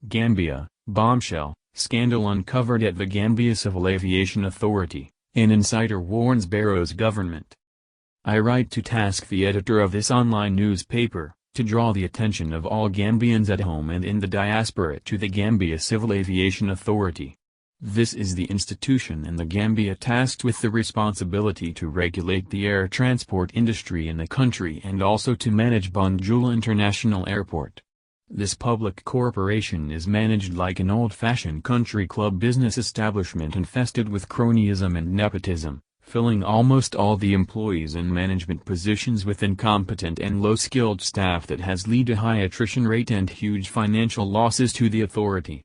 Gambia, bombshell, scandal uncovered at the Gambia Civil Aviation Authority, an insider warns Barrow's government. I write to task the editor of this online newspaper, to draw the attention of all Gambians at home and in the diaspora to the Gambia Civil Aviation Authority. This is the institution in the Gambia tasked with the responsibility to regulate the air transport industry in the country and also to manage Banjul International Airport. This public corporation is managed like an old-fashioned country club business establishment infested with cronyism and nepotism, filling almost all the employees in management positions with incompetent and low-skilled staff that has led to high attrition rate and huge financial losses to the authority.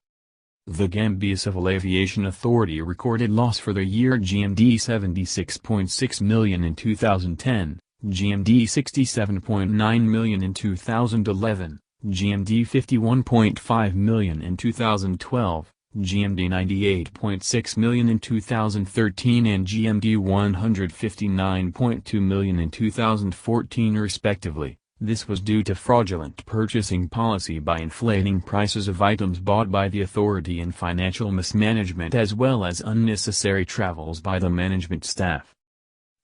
The Gambia Civil Aviation Authority recorded loss for the year GMD 76.6 million in 2010, GMD 67.9 million in 2011. GMD 51.5 million in 2012, GMD 98.6 million in 2013 and GMD 159.2 million in 2014 respectively. This was due to fraudulent purchasing policy by inflating prices of items bought by the authority and financial mismanagement as well as unnecessary travels by the management staff.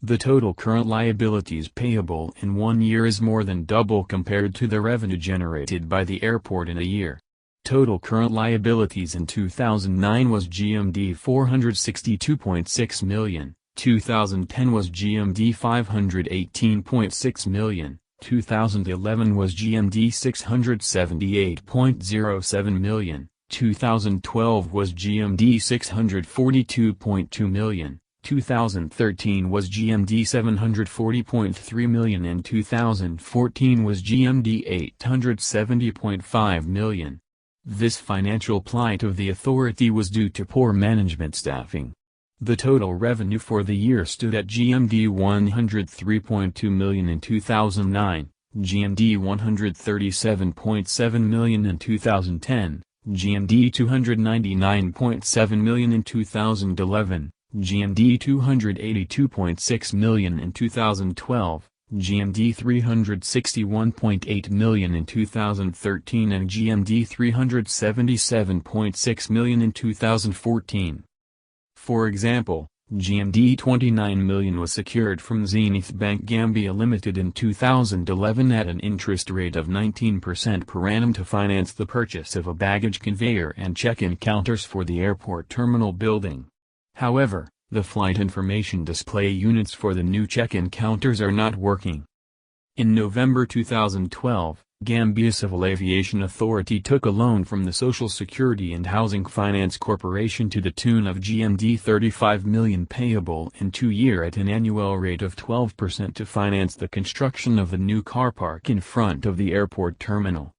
The total current liabilities payable in 1 year is more than double compared to the revenue generated by the airport in a year. Total current liabilities in 2009 was GMD 462.6 million, 2010 was GMD 518.6 million, 2011 was GMD 678.07 million, 2012 was GMD 642.2 million. 2013 was GMD 740.3 million and 2014 was GMD 870.5 million. This financial plight of the authority was due to poor management staffing. The total revenue for the year stood at GMD 103.2 million in 2009, GMD 137.7 million in 2010, GMD 299.7 million in 2011. GMD 282.6 million in 2012, GMD 361.8 million in 2013 and GMD 377.6 million in 2014. For example, GMD 29 million was secured from Zenith Bank Gambia Limited in 2011 at an interest rate of 19% per annum to finance the purchase of a baggage conveyor and check-in counters for the airport terminal building. However, the flight information display units for the new check-in counters are not working. In November 2012, Gambia Civil Aviation Authority took a loan from the Social Security and Housing Finance Corporation to the tune of GMD 35 million payable in 2 years at an annual rate of 12% to finance the construction of the new car park in front of the airport terminal.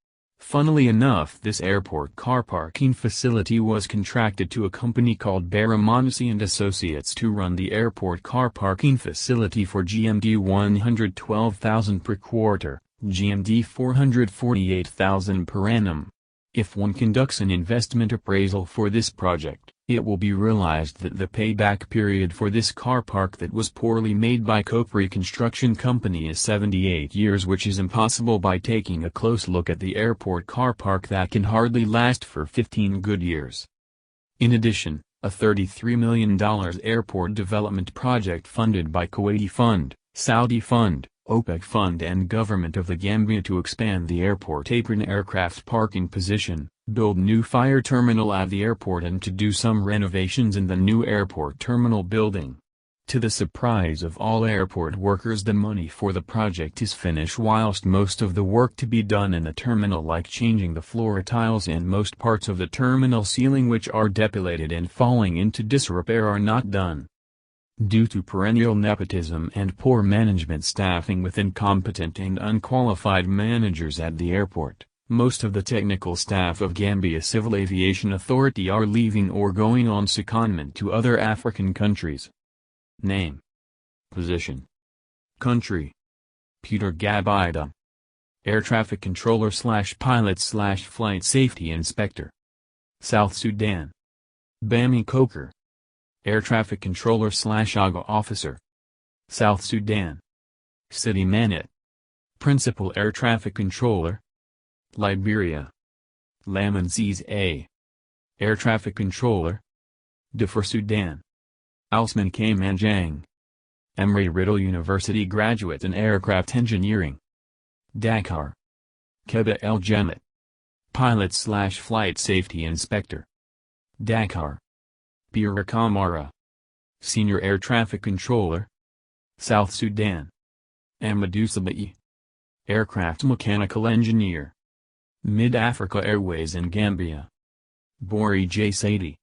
Funnily enough, this airport car parking facility was contracted to a company called Baramansi and Associates to run the airport car parking facility for GMD 112,000 per quarter, GMD 448,000 per annum. If one conducts an investment appraisal for this project, it will be realized that the payback period for this car park that was poorly made by Kopri Construction Company is 78 years, which is impossible by taking a close look at the airport car park that can hardly last for 15 good years. In addition, a $33 million airport development project funded by Kuwaiti Fund, Saudi Fund, OPEC Fund and Government of the Gambia to expand the airport apron aircraft parking position, build new fire terminal at the airport and to do some renovations in the new airport terminal building. To the surprise of all airport workers, the money for the project is finished whilst most of the work to be done in the terminal like changing the floor tiles and most parts of the terminal ceiling which are depilated and falling into disrepair are not done. Due to perennial nepotism and poor management staffing with incompetent and unqualified managers at the airport, most of the technical staff of Gambia Civil Aviation Authority are leaving or going on secondment to other African countries. Name. Position. Country. Peter Gabida. Air Traffic Controller / Pilot / Flight Safety Inspector. South Sudan. Bami Koker. Air Traffic Controller / AGA Officer. South Sudan. City Manet. Principal Air Traffic Controller. Liberia. Lamin A. Air Traffic Controller. Darfur Sudan. Ousmane K. Manjang. Embry-Riddle University graduate in aircraft engineering. Dakar. Keba El Jamet. Pilot/flight safety inspector. Dakar. Pira Kamara. Senior air traffic controller. South Sudan. Amadou Sabai. Aircraft mechanical engineer. Mid-Africa Airways in Gambia. Bori J. Sadie.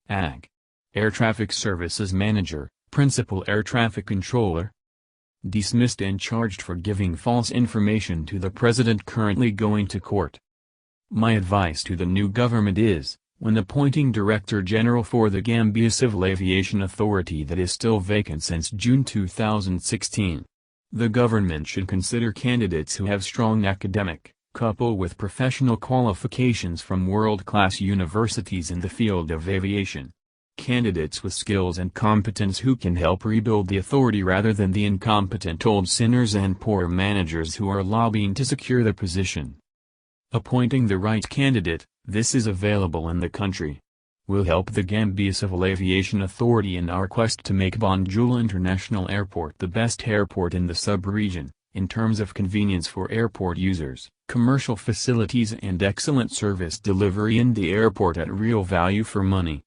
AG. Air Traffic Services Manager, Principal Air Traffic Controller. Dismissed and charged for giving false information to the president, currently going to court. My advice to the new government is, when appointing Director General for the Gambia Civil Aviation Authority that is still vacant since June 2016, the government should consider candidates who have strong academic, coupled with professional qualifications from world-class universities in the field of aviation. Candidates with skills and competence who can help rebuild the authority rather than the incompetent old sinners and poor managers who are lobbying to secure the position. Appointing the right candidate, this is available in the country, will help the Gambia Civil Aviation Authority in our quest to make Banjul International Airport the best airport in the sub-region, in terms of convenience for airport users, commercial facilities and excellent service delivery in the airport at real value for money.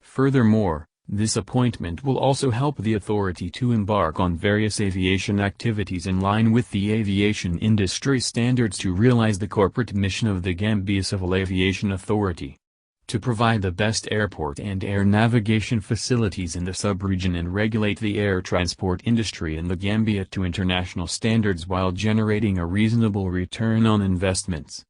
Furthermore, this appointment will also help the authority to embark on various aviation activities in line with the aviation industry standards to realize the corporate mission of the Gambia Civil Aviation Authority. To provide the best airport and air navigation facilities in the sub-region and regulate the air transport industry in the Gambia to international standards while generating a reasonable return on investments.